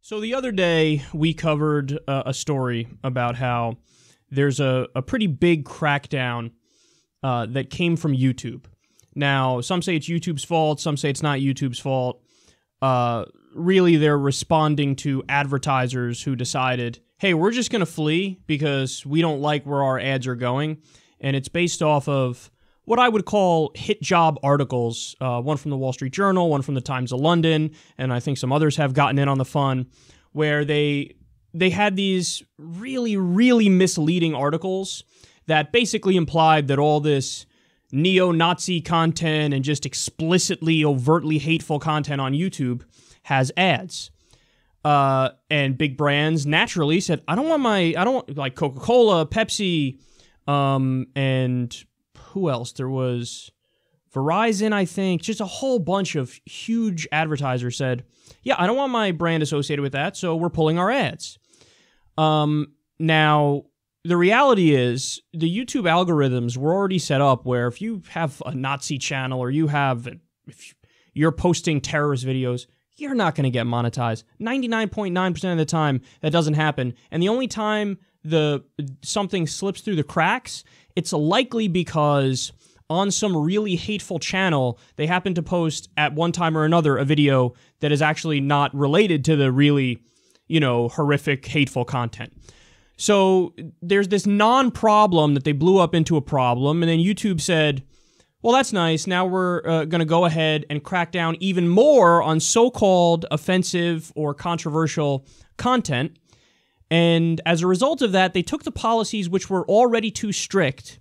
So the other day, we covered a story about how there's a pretty big crackdown that came from YouTube. Now, some say it's YouTube's fault, some say it's not YouTube's fault. Really, they're responding to advertisers who decided, hey, we're just going to flee because we don't like where our ads are going. And it's based off of what I would call hit job articles, one from the Wall Street Journal, one from the Times of London, and I think some others have gotten in on the fun, where they had these really, really misleading articles that basically implied that all this neo-Nazi content and just explicitly, overtly hateful content on YouTube has ads. And big brands naturally said, I don't want like Coca-Cola, Pepsi, and who else? There was Verizon, I think. Just a whole bunch of huge advertisers said, yeah, I don't want my brand associated with that, so we're pulling our ads. Now, the reality is the YouTube algorithms were already set up where if you have a Nazi channel or if you're posting terrorist videos, you're not going to get monetized. 99.9% of the time, that doesn't happen. And the only time something slips through the cracks, it's likely because on some really hateful channel, they happen to post at one time or another a video that is actually not related to the really, horrific, hateful content. So there's this non-problem that they blew up into a problem, and then YouTube said, well, that's nice. Now we're going to go ahead and crack down even more on so-called offensive or controversial content. And as a result of that, they took the policies which were already too strict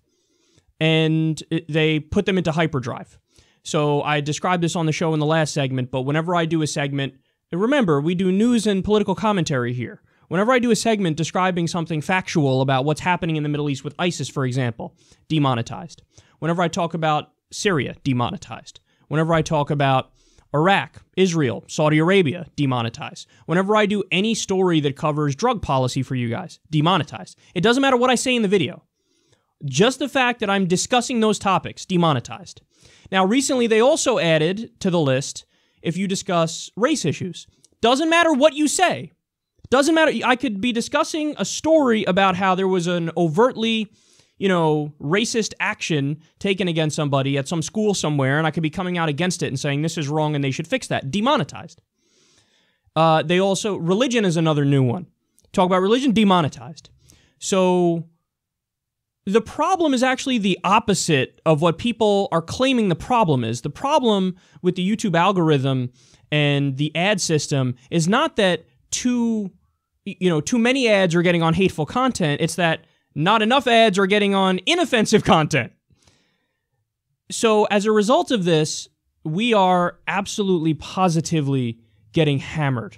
and they put them into hyperdrive. So I described this on the show in the last segment, but whenever I do a segment, remember, we do news and political commentary here. Whenever I do a segment describing something factual about what's happening in the Middle East with ISIS, for example, demonetized. Whenever I talk about Syria, demonetized. Whenever I talk about Iraq, Israel, Saudi Arabia, demonetized. Whenever I do any story that covers drug policy for you guys, demonetized. It doesn't matter what I say in the video. Just the fact that I'm discussing those topics, demonetized. Now, recently, they also added to the list if you discuss race issues. Doesn't matter what you say. Doesn't matter. I could be discussing a story about how there was an overtly, racist action taken against somebody at some school somewhere, and I could be coming out against it and saying this is wrong and they should fix that. Demonetized. Religion is another new one. Talk about religion, demonetized. So the problem is actually the opposite of what people are claiming the problem is. The problem with the YouTube algorithm and the ad system is not that too many ads are getting on hateful content. It's that not enough ads are getting on inoffensive content. So as a result of this, we are absolutely positively getting hammered.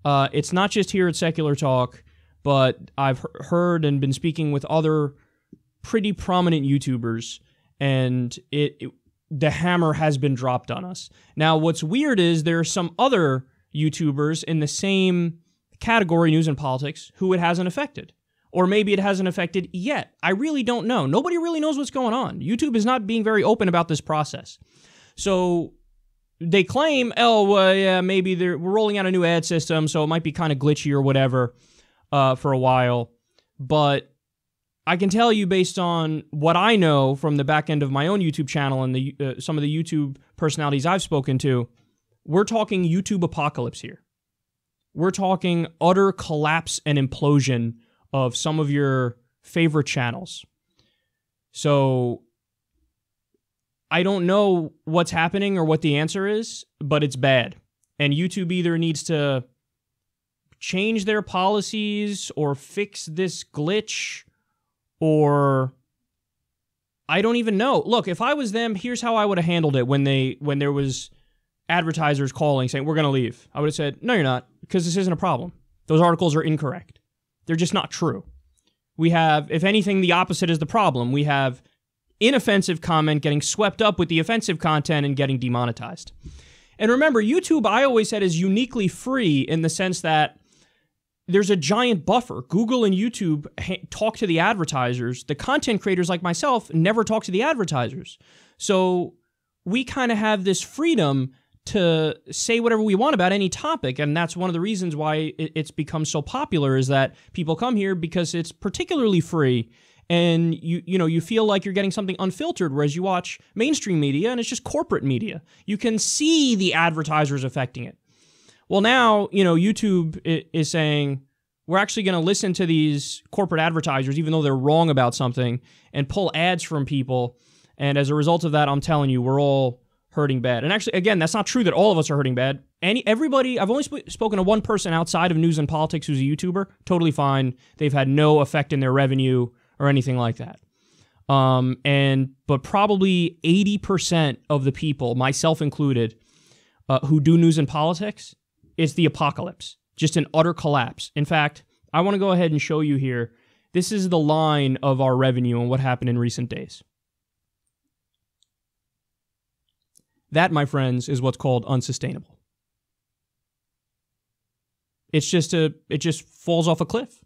It's not just here at Secular Talk, but I've heard and been speaking with other pretty prominent YouTubers, and the hammer has been dropped on us. Now, what's weird is there are some other YouTubers in the same category, news and politics, who it hasn't affected. Or maybe it hasn't affected yet. I really don't know. Nobody really knows what's going on. YouTube is not being very open about this process. So they claim, maybe we're rolling out a new ad system, so it might be kind of glitchy or whatever for a while. But I can tell you based on what I know from the back end of my own YouTube channel and some of the YouTube personalities I've spoken to, we're talking YouTube apocalypse here. We're talking utter collapse and implosion of some of your favorite channels. So I don't know what's happening or what the answer is, but it's bad. And YouTube either needs to change their policies or fix this glitch, or I don't even know. Look, if I was them, here's how I would have handled it when there was advertisers calling saying, we're going to leave. I would have said, no, you're not, because this isn't a problem. Those articles are incorrect. They're just not true. We have, if anything, the opposite is the problem. We have inoffensive comment getting swept up with the offensive content and getting demonetized. And remember, YouTube, I always said, is uniquely free in the sense that there's a giant buffer. Google and YouTube talk to the advertisers. The content creators like myself never talk to the advertisers. So we kind of have this freedom to say whatever we want about any topic, and that's one of the reasons why it's become so popular, is that people come here because it's particularly free, and you feel like you're getting something unfiltered, whereas you watch mainstream media and it's just corporate media. You can see the advertisers affecting it. Well, now, YouTube is saying, we're actually going to listen to these corporate advertisers, even though they're wrong about something, and pull ads from people, and as a result of that, I'm telling you, we're all hurting bad. And actually, again, that's not true that all of us are hurting bad. Everybody, I've only spoken to one person outside of news and politics who's a YouTuber, totally fine. They've had no effect in their revenue or anything like that. But probably 80% of the people, myself included, who do news and politics, it's the apocalypse, just an utter collapse. In fact, I want to go ahead and show you here. This is the line of our revenue and what happened in recent days. That, my friends, is what's called unsustainable. It just falls off a cliff.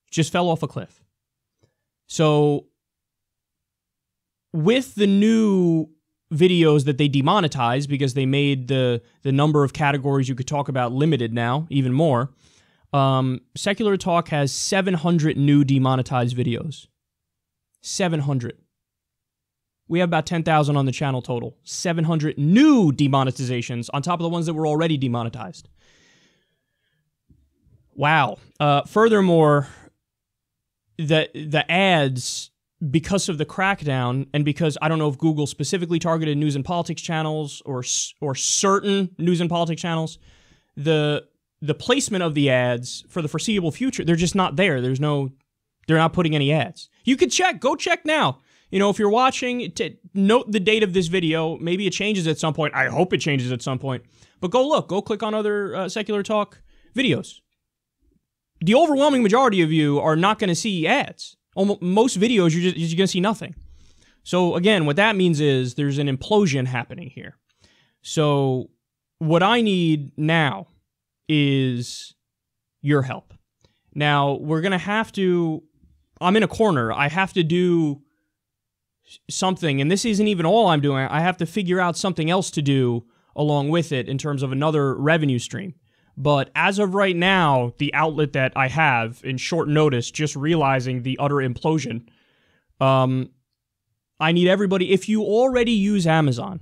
It just fell off a cliff. So, with the new videos that they demonetized, because they made the number of categories you could talk about limited now, even more, Secular Talk has 700 new demonetized videos. 700. We have about 10,000 on the channel total. 700 new demonetizations on top of the ones that were already demonetized. Wow. Furthermore, the ads, because of the crackdown, and because I don't know if Google specifically targeted news and politics channels or certain news and politics channels, the placement of the ads for the foreseeable future, they're just not there. They're not putting any ads. You could check. Go check now. If you're watching, note the date of this video. Maybe it changes at some point. I hope it changes at some point. But go look. Go click on other Secular Talk videos. The overwhelming majority of you are not going to see ads. Most videos, you're going to see nothing. So, again, what that means is there's an implosion happening here. So, what I need now is your help. Now, we're going to have to... I'm in a corner. I have to do something, and this isn't even all I'm doing. I have to figure out something else to do along with it in terms of another revenue stream. But as of right now, the outlet that I have in short notice, just realizing the utter implosion, I need everybody, if you already use Amazon,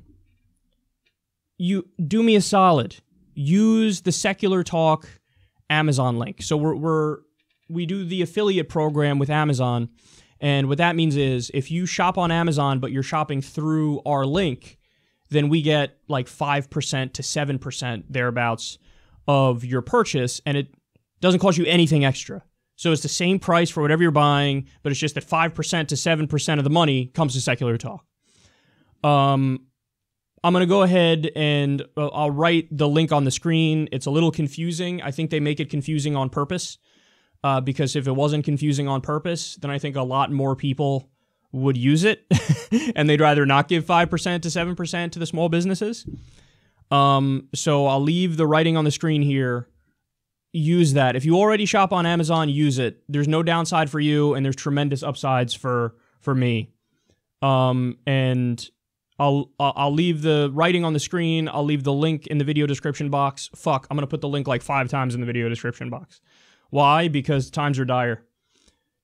you do me a solid. Use the Secular Talk Amazon link. So we do the affiliate program with Amazon. And what that means is if you shop on Amazon, but you're shopping through our link, then we get like 5% to 7% thereabouts of your purchase, and it doesn't cost you anything extra. So it's the same price for whatever you're buying, but it's just that 5% to 7% of the money comes to Secular Talk. I'm going to go ahead and I'll write the link on the screen. It's a little confusing. I think they make it confusing on purpose. Because if it wasn't confusing on purpose, then I think a lot more people would use it, and they'd rather not give 5% to 7% to the small businesses. So I'll leave the writing on the screen here. Use that. If you already shop on Amazon, use it. There's no downside for you, and there's tremendous upsides for me. And I'll leave the writing on the screen. I'll leave the link in the video description box. Fuck, I'm gonna put the link like 5 times in the video description box. Why? Because times are dire.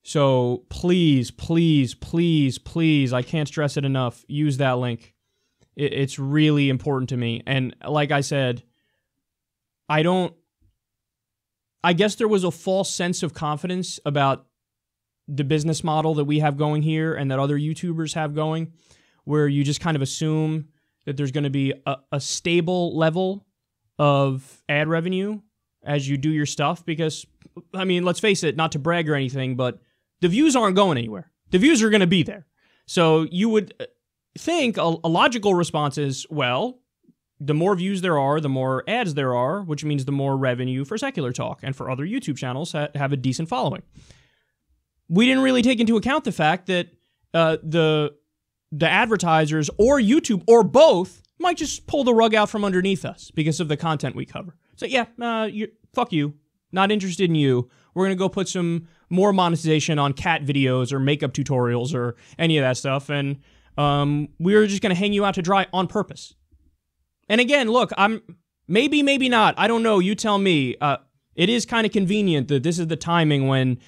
So please, please, please, please, I can't stress it enough, use that link. It's really important to me. And like I said, I guess there was a false sense of confidence about the business model that we have going here and that other YouTubers have going, where you just kind of assume that there's going to be a stable level of ad revenue as you do your stuff, because, I mean, let's face it, not to brag or anything, but the views aren't going anywhere. The views are going to be there. So you would think a logical response is, well, the more views there are, the more ads there are, which means the more revenue for Secular Talk and for other YouTube channels that have a decent following. We didn't really take into account the fact that the advertisers or YouTube or both might just pull the rug out from underneath us because of the content we cover. So yeah, fuck you. Not interested in you. We're going to go put some more monetization on cat videos or makeup tutorials or any of that stuff, and we're just going to hang you out to dry on purpose. And again, look, maybe not. I don't know. You tell me. It is kind of convenient that this is the timing when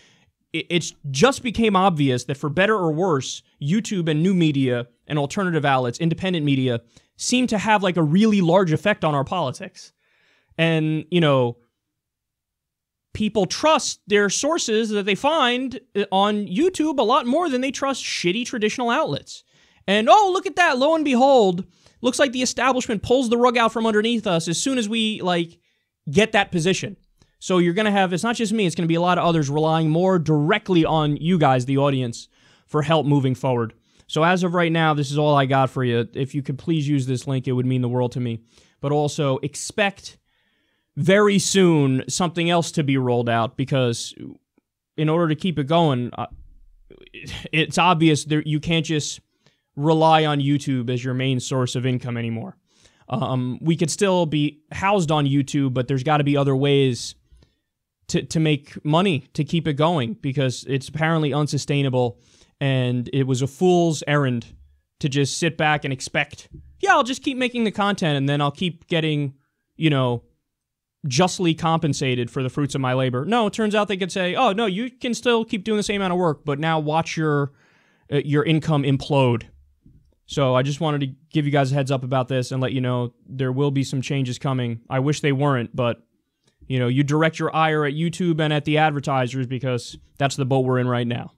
it's just became obvious that for better or worse, YouTube and new media and alternative outlets, independent media, seem to have like a really large effect on our politics. And, you know, people trust their sources that they find on YouTube a lot more than they trust shitty traditional outlets. And, oh, look at that. Lo and behold, looks like the establishment pulls the rug out from underneath us as soon as we, like, get that position. So you're going to have, it's not just me, it's going to be a lot of others relying more directly on you guys, the audience, for help moving forward. So as of right now, this is all I got for you. If you could please use this link, it would mean the world to me. But also expect very soon something else to be rolled out, because in order to keep it going, it's obvious that you can't just rely on YouTube as your main source of income anymore. We could still be housed on YouTube, but there's got to be other ways to make money to keep it going, because it's apparently unsustainable, and it was a fool's errand to just sit back and expect, yeah, I'll just keep making the content and then I'll keep getting, you know, justly compensated for the fruits of my labor. No, it turns out they could say, oh, no, you can still keep doing the same amount of work, but now watch your income implode. So I just wanted to give you guys a heads up about this and let you know there will be some changes coming. I wish they weren't, but, you know, you direct your ire at YouTube and at the advertisers, because that's the boat we're in right now.